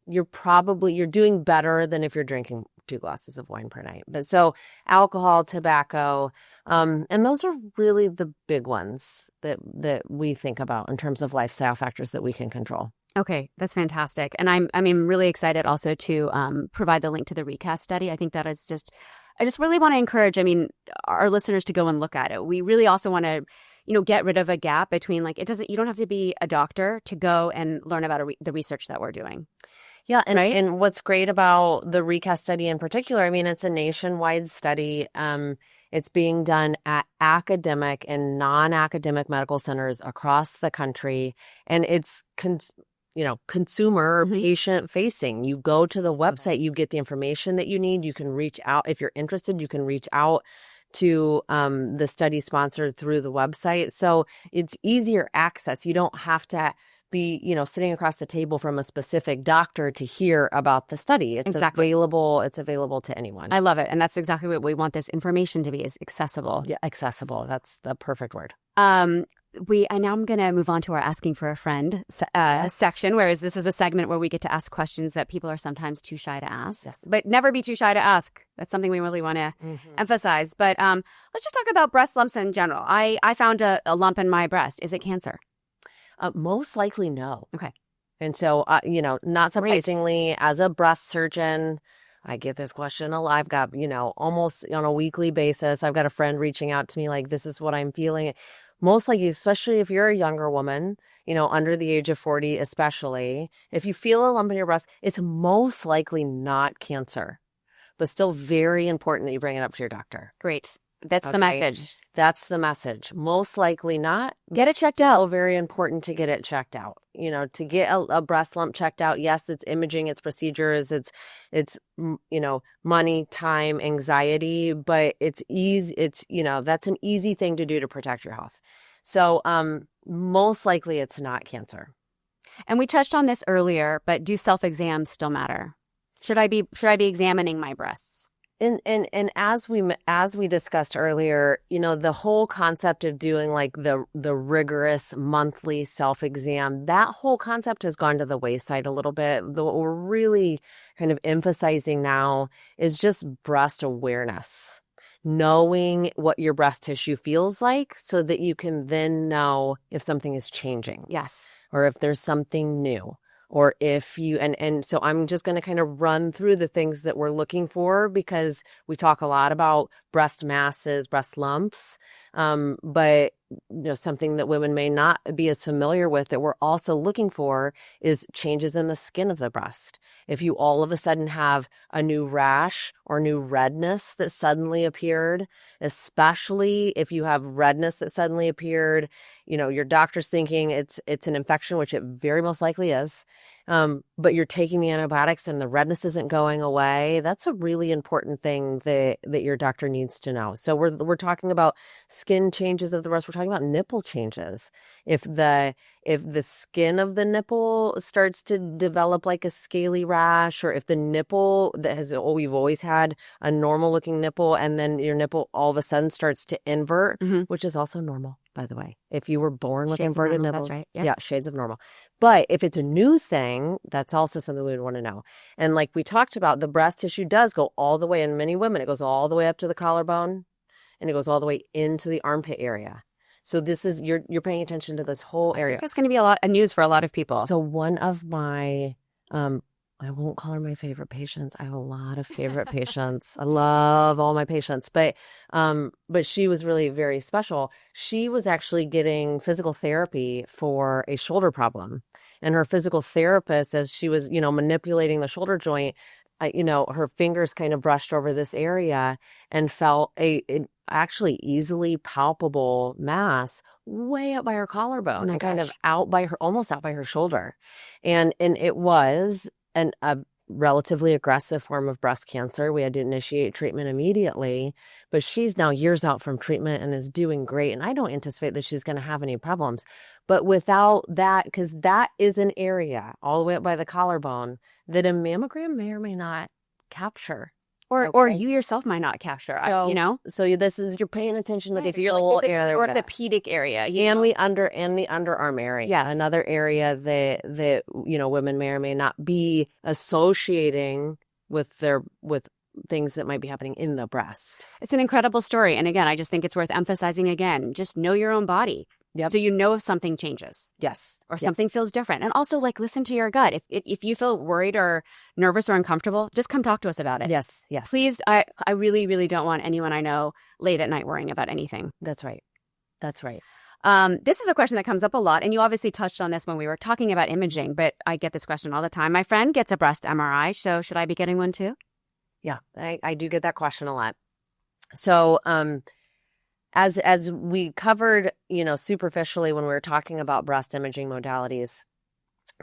you're doing better than if you're drinking 2 glasses of wine per night. But so alcohol, tobacco, and those are really the big ones that we think about in terms of lifestyle factors that we can control. Okay, that's fantastic. And I'm really excited also to provide the link to the recast study. I think that is I just really want to encourage, our listeners to go and look at it. We really also want to, get rid of a gap between you don't have to be a doctor to go and learn about the research that we're doing. Yeah. And what's great about the recast study in particular, it's a nationwide study. It's being done at academic and non-academic medical centers across the country. And it's, consumer or patient facing. You go to the website, you get the information that you need. You can reach out. If you're interested, you can reach out to the study sponsor through the website. So it's easier access. You don't have to be, sitting across the table from a specific doctor to hear about the study. It's available. It's available to anyone. I love it. And that's exactly what we want this information to be, is accessible. Yeah, accessible. That's the perfect word. And now I'm going to move on to our Asking for a Friend section, whereas this is a segment where we get to ask questions that people are sometimes too shy to ask. Yes. But never be too shy to ask. That's something we really want to emphasize. But let's just talk about breast lumps in general. I found a lump in my breast. Is it cancer? Most likely no. Okay. And so, not surprisingly, as a breast surgeon, I get this question a lot. I've got, almost on a weekly basis, I've got a friend reaching out to me like, this is what I'm feeling. Most likely, especially if you're a younger woman, under the age of 40, especially, if you feel a lump in your breast, it's most likely not cancer, but still very important that you bring it up to your doctor. Great. That's the message. That's the message. Most likely not. Get it checked out. Very important to get it checked out. To get a breast lump checked out. Yes, it's imaging, it's procedures, it's money, time, anxiety, but it's easy. That's an easy thing to do to protect your health. So most likely it's not cancer. And we touched on this earlier, but do self-exams still matter? Should I be examining my breasts? And as we discussed earlier, the whole concept of doing like the rigorous monthly self-exam, that whole concept has gone to the wayside a little bit. What we're really kind of emphasizing now is just breast awareness, knowing what your breast tissue feels like so that you can then know if something is changing. Yes. Or if there's something new. Or if you, and so I'm just going to kind of run through the things that we're looking for because we talk a lot about breast masses, breast lumps, but something that women may not be as familiar with that we're also looking for is changes in the skin of the breast. If you all of a sudden have a new rash or new redness that suddenly appeared, especially if you have redness that suddenly appeared, your doctor's thinking it's an infection, which it very most likely is. But you're taking the antibiotics and the redness isn't going away. That's a really important thing that your doctor needs to know. So we're talking about skin changes of the breast. We're talking about nipple changes. If the skin of the nipple starts to develop like a scaly rash, or if the nipple we've always had a normal looking nipple and then your nipple all of a sudden starts to invert, which is also normal, by the way. If you were born with inverted nipples, that's right. Yes. Yeah, shades of normal. But if it's a new thing, that's also something we would want to know. And like we talked about, the breast tissue does go all the way, in many women, it goes all the way up to the collarbone and it goes all the way into the armpit area. So this is, you're paying attention to this whole area. I think it's going to be a lot of news for a lot of people. So one of my, I won't call her my favorite patients. I have a lot of favorite patients. I love all my patients, but she was really very special. She was actually getting physical therapy for a shoulder problem. And her physical therapist, as she was, manipulating the shoulder joint, her fingers kind of brushed over this area and felt an actually easily palpable mass way up by her collarbone and kind of almost out by her shoulder. And it was a relatively aggressive form of breast cancer. We had to initiate treatment immediately, but she's now years out from treatment and is doing great. And I don't anticipate that she's going to have any problems. But without that, because that is an area all the way up by the collarbone that a mammogram may or may not capture. Or you yourself might not capture, So this is, you're paying attention to this whole area. Or the orthopedic area. And the underarm area. Yeah. Another area that women may or may not be associating with things that might be happening in the breast. It's an incredible story. And again, I just think it's worth emphasizing again. Just know your own body. Yep. So if something changes. Yes. Or something feels different. And also, listen to your gut. If you feel worried or nervous or uncomfortable, just come talk to us about it. Yes. Please, I really, really don't want anyone I know late at night worrying about anything. That's right. This is a question that comes up a lot. And you obviously touched on this when we were talking about imaging, but I get this question all the time. My friend gets a breast MRI, so should I be getting one too? Yeah, I do get that question a lot. So, as we covered, superficially when we were talking about breast imaging modalities,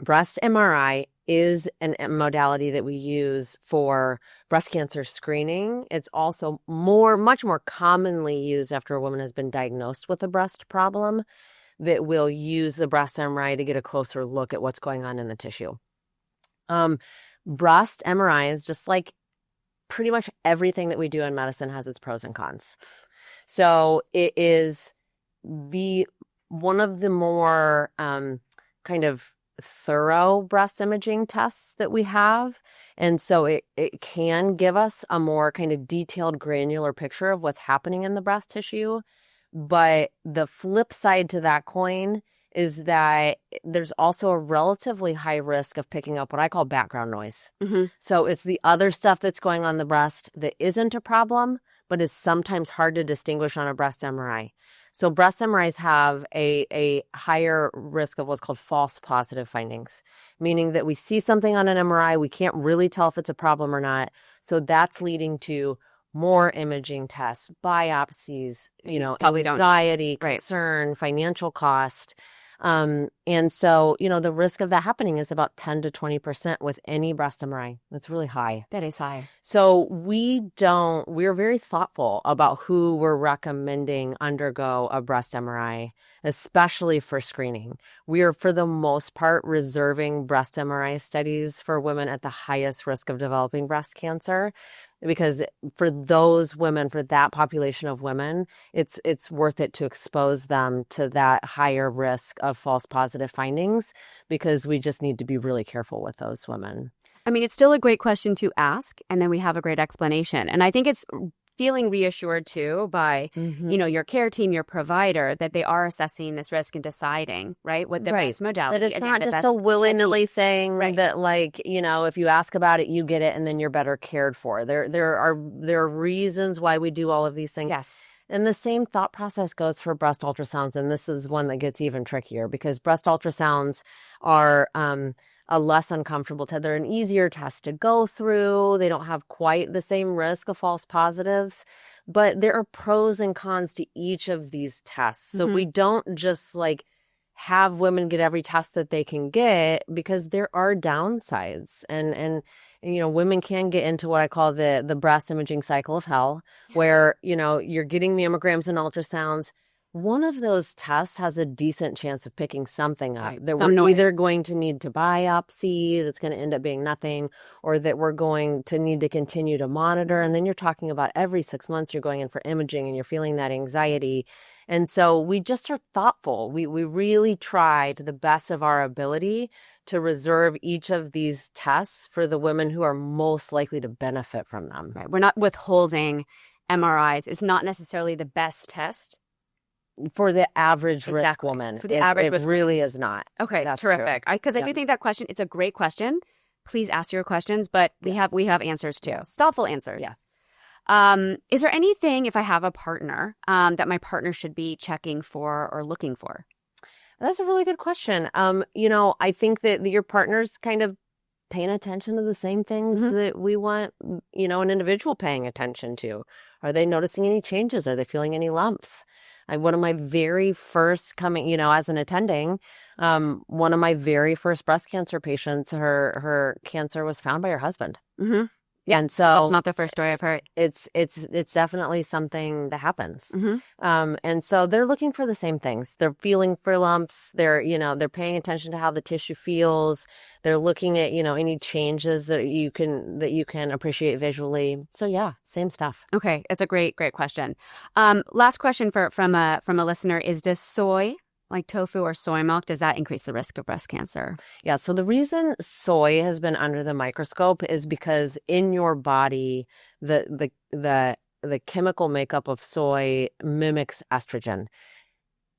breast MRI is a modality that we use for breast cancer screening. It's also much more commonly used after a woman has been diagnosed with a breast problem, that we'll use the breast MRI to get a closer look at what's going on in the tissue. Breast MRI is just like pretty much everything that we do in medicine has its pros and cons. So it is one of the more kind of thorough breast imaging tests that we have. And so it can give us a more kind of detailed, granular picture of what's happening in the breast tissue. But the flip side to that coin is that there's also a relatively high risk of picking up what I call background noise. Mm-hmm. So it's the other stuff that's going on in the breast that isn't a problem, but is sometimes hard to distinguish on a breast MRI. So breast MRIs have a higher risk of what's called false positive findings, meaning that we see something on an MRI, we can't really tell if it's a problem or not. So that's leading to more imaging tests, biopsies, Probably don't. anxiety, Right. concern, financial cost. And so, the risk of that happening is about 10 to 20% with any breast MRI. That's really high. That is high. So we're very thoughtful about who we're recommending undergo a breast MRI, especially for screening. We are, for the most part, reserving breast MRI studies for women at the highest risk of developing breast cancer. Because for those women, for that population of women, it's worth it to expose them to that higher risk of false positive findings, because we just need to be really careful with those women. I mean, it's still a great question to ask, and then we have a great explanation. And I think it's feeling reassured too by, your care team, your provider, that they are assessing this risk and deciding, right, what the best modality. That it's not just a willy-nilly thing that, if you ask about it, you get it, and then you're better cared for. There are reasons why we do all of these things. Yes. And the same thought process goes for breast ultrasounds. And this is one that gets even trickier, because breast ultrasounds are a less uncomfortable test. They're an easier test to go through. They don't have quite the same risk of false positives, but there are pros and cons to each of these tests. So we don't just have women get every test that they can get, because there are downsides. And women can get into what I call the breast imaging cycle of hell, where, you're getting mammograms and ultrasounds. One of those tests has a decent chance of picking something up that we're either going to need to biopsy, that's going to end up being nothing, or that we're going to need to continue to monitor. And then you're talking about every 6 months you're going in for imaging, and you're feeling that anxiety. And so we just are thoughtful. We really try to the best of our ability to reserve each of these tests for the women who are most likely to benefit from them. Right. We're not withholding MRIs. It's not necessarily the best test. For the average risk woman. For the average risk, it really is not. Okay, that's terrific. Because I do think that question, it's a great question. Please ask your questions, but we have answers too. Thoughtful answers. Yes. Is there anything, if I have a partner, that my partner should be checking for or looking for? That's a really good question. I think that your partner's kind of paying attention to the same things that we want, an individual paying attention to. Are they noticing any changes? Are they feeling any lumps? One of my very first as an attending, one of my very first breast cancer patients, her cancer was found by her husband. Mm-hmm. Yeah, and so that's not the first story I've heard. It's definitely something that happens. Mm-hmm. And so they're looking for the same things. They're feeling for lumps. They're paying attention to how the tissue feels. They're looking at any changes that you can appreciate visually. So yeah, same stuff. Okay, it's a great question. Last question from a listener is: does soy, like tofu or soy milk, does that increase the risk of breast cancer? Yeah, so the reason soy has been under the microscope is because in your body, the chemical makeup of soy mimics estrogen.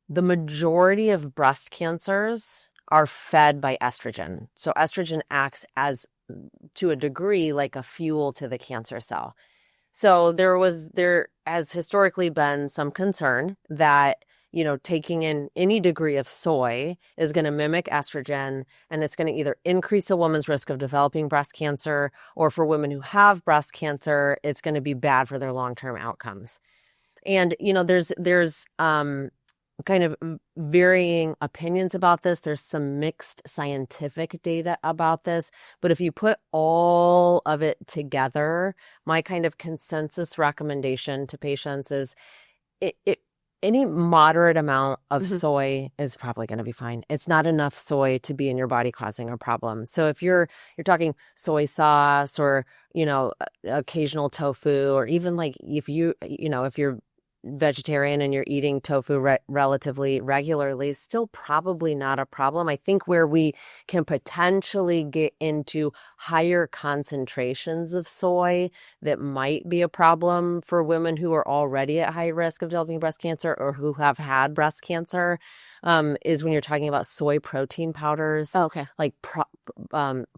The majority of breast cancers are fed by estrogen. So estrogen acts to a degree, like a fuel to the cancer cell. So there has historically been some concern that taking in any degree of soy is going to mimic estrogen, and it's going to either increase a woman's risk of developing breast cancer, or for women who have breast cancer, it's going to be bad for their long-term outcomes. And, there's kind of varying opinions about this. There's some mixed scientific data about this, but if you put all of it together, my kind of consensus recommendation to patients is any moderate amount of soy is probably going to be fine. It's not enough soy to be in your body causing a problem. So if you're talking soy sauce, or occasional tofu, or even if you're vegetarian and you're eating tofu relatively regularly, still probably not a problem. I think where we can potentially get into higher concentrations of soy that might be a problem for women who are already at high risk of developing breast cancer, or who have had breast cancer, is when you're talking about soy protein powders. Oh, okay. Like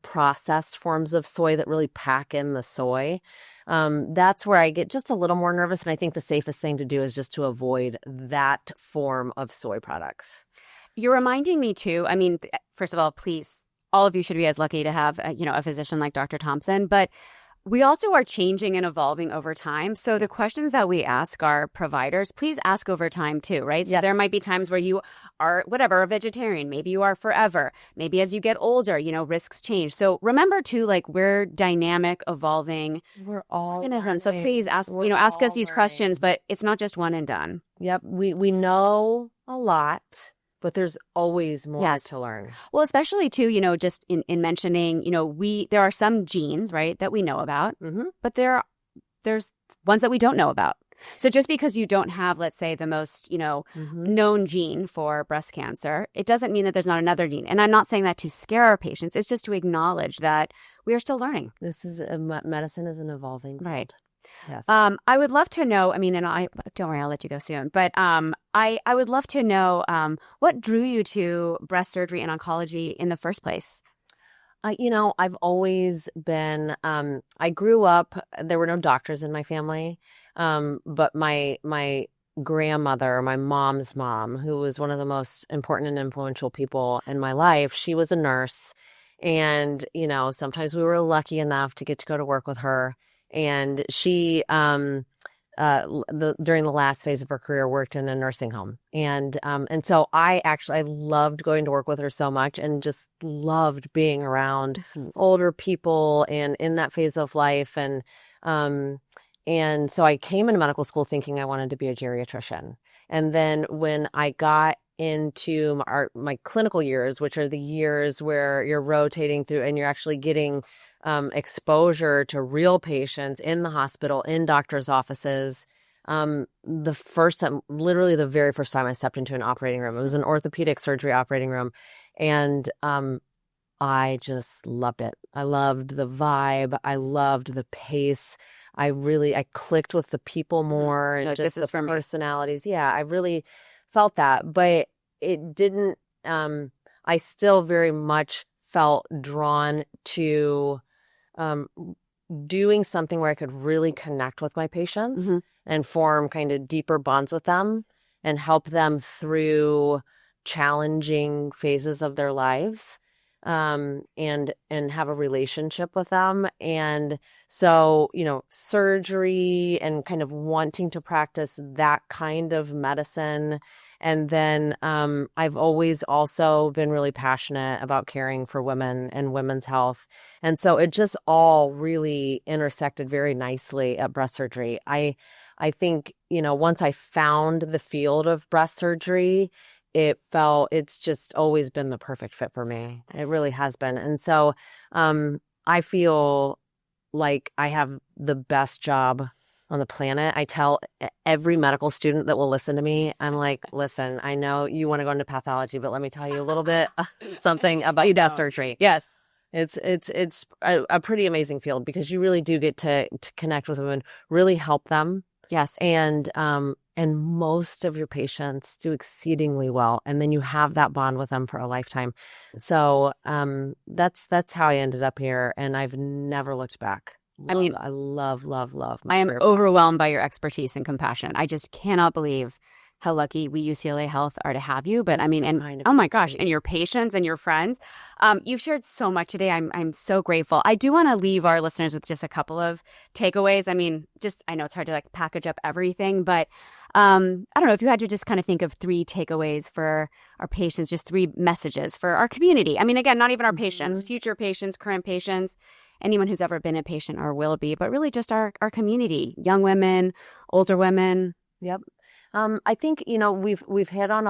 processed forms of soy that really pack in the soy. That's where I get just a little more nervous. And I think the safest thing to do is just to avoid that form of soy products. You're reminding me too. I mean, first of all, please, all of you should be as lucky to have, a physician like Dr. Thompson. But We also are changing and evolving over time. So the questions that we ask our providers, please ask over time too, right? So there might be times where you are, whatever, a vegetarian. Maybe you are forever. Maybe as you get older, risks change. So remember too, like we're dynamic, evolving. We're all organisms. So please ask, ask us these questions, but it's not just one and done. Yep. We know a lot, but there's always more to learn. Well, especially too, just in mentioning, there are some genes, right, that we know about, but there's ones that we don't know about. So just because you don't have, let's say, the most, known gene for breast cancer, it doesn't mean that there's not another gene. And I'm not saying that to scare our patients. It's just to acknowledge that we are still learning. Medicine is an evolving field. Right. Yes. I would love to know, and I don't worry, I'll let you go soon, but I would love to know what drew you to breast surgery and oncology in the first place? I've always been, I grew up, there were no doctors in my family, but my grandmother, my mom's mom, who was one of the most important and influential people in my life, she was a nurse. And, sometimes we were lucky enough to get to go to work with her. And she, during the last phase of her career, worked in a nursing home. And so I loved going to work with her so much and just loved being around older people and in that phase of life. And so I came into medical school thinking I wanted to be a geriatrician. And then when I got into my clinical years, which are the years where you're rotating through and you're actually getting exposure to real patients in the hospital, in doctors' offices. The very first time I stepped into an operating room, it was an orthopedic surgery operating room. And I just loved it. I loved the vibe. I loved the pace. I clicked with the people more and just the personalities. Yeah, I really felt that. But it didn't, I still very much felt drawn to doing something where I could really connect with my patients and form kind of deeper bonds with them and help them through challenging phases of their lives, and have a relationship with them. And so, surgery and kind of wanting to practice that kind of medicine. And then I've always also been really passionate about caring for women and women's health. And so it just all really intersected very nicely at breast surgery. I think, once I found the field of breast surgery, it's just always been the perfect fit for me. It really has been. And so I feel like I have the best job on the planet. I tell every medical student that will listen to me, I'm like, listen, I know you want to go into pathology, but let me tell you a little bit something about breast surgery. Yes. It's a pretty amazing field because you really do get to connect with women, really help them. Yes. And most of your patients do exceedingly well. And then you have that bond with them for a lifetime. So that's how I ended up here. And I've never looked back. I love I am overwhelmed by your expertise and compassion. I just cannot believe how lucky we UCLA Health are to have you. But oh my gosh, and your patients and your friends. You've shared so much today. I'm so grateful. I do want to leave our listeners with just a couple of takeaways. I know it's hard to package up everything, but I don't know if you had to just kind of think of 3 takeaways for our patients, just 3 messages for our community. Again, not even our patients, future patients, current patients, anyone who's ever been a patient or will be, but really just our community, young women, older women. Yep. I think, we've hit on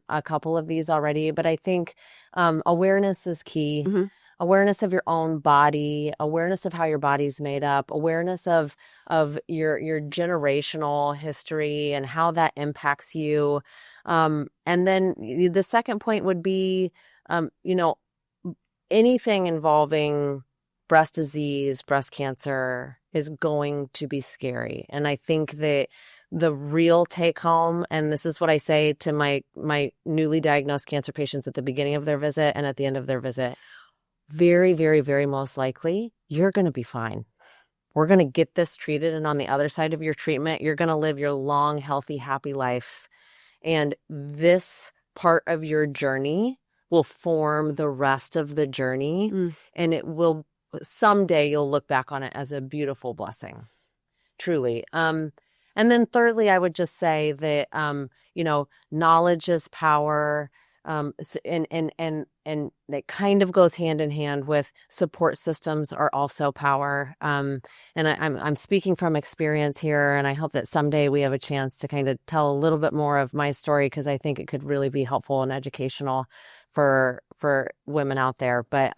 a couple of these already, but I think awareness is key. Mm-hmm. Awareness of your own body, awareness of how your body's made up, awareness of your generational history and how that impacts you. And then the second point would be, anything involving breast disease, breast cancer is going to be scary. And I think that the real take home, and this is what I say to my newly diagnosed cancer patients at the beginning of their visit and at the end of their visit, very, very, very most likely, you're going to be fine. We're going to get this treated. And on the other side of your treatment, you're going to live your long, healthy, happy life. And this part of your journey will form the rest of the journey. And it will someday you'll look back on it as a beautiful blessing, truly. And then thirdly, I would just say that, knowledge is power. And it kind of goes hand in hand with support systems are also power. And I'm speaking from experience here, and I hope that someday we have a chance to kind of tell a little bit more of my story, because I think it could really be helpful and educational for women out there. But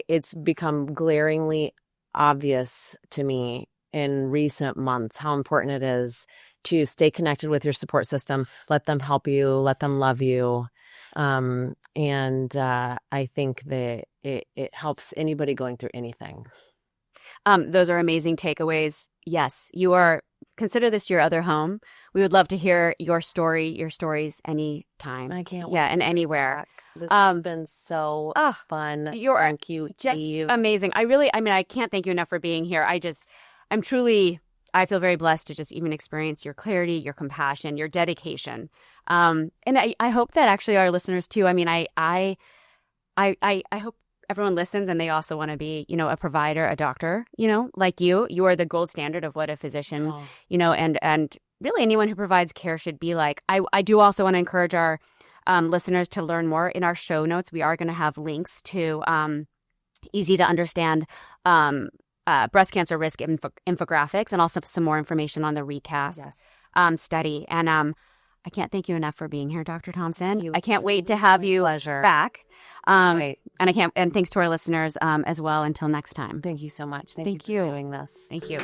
it's become glaringly obvious to me in recent months how important it is to stay connected with your support system, let them help you, let them love you. I think that it helps anybody going through anything. Those are amazing takeaways. Yes, consider this your other home. We would love to hear your stories anytime. I can't wait. Yeah, and anywhere. This has been so fun. Thank you, just Eve. Amazing. I can't thank you enough for being here. I feel very blessed to just even experience your clarity, your compassion, your dedication. And I hope that actually our listeners too. I mean, I hope everyone listens and they also want to be, a provider, a doctor, like you. You are the gold standard of what a physician, and really anyone who provides care should be like. I do also want to encourage our listeners to learn more. In our show notes, we are going to have links to easy to understand breast cancer risk infographics, and also some more information on the RECAST study. And I can't thank you enough for being here, Dr. Thompson. I can't wait to have you back. And thanks to our listeners as well. Until next time. Thank you so much. Thank you for doing this. Thank you.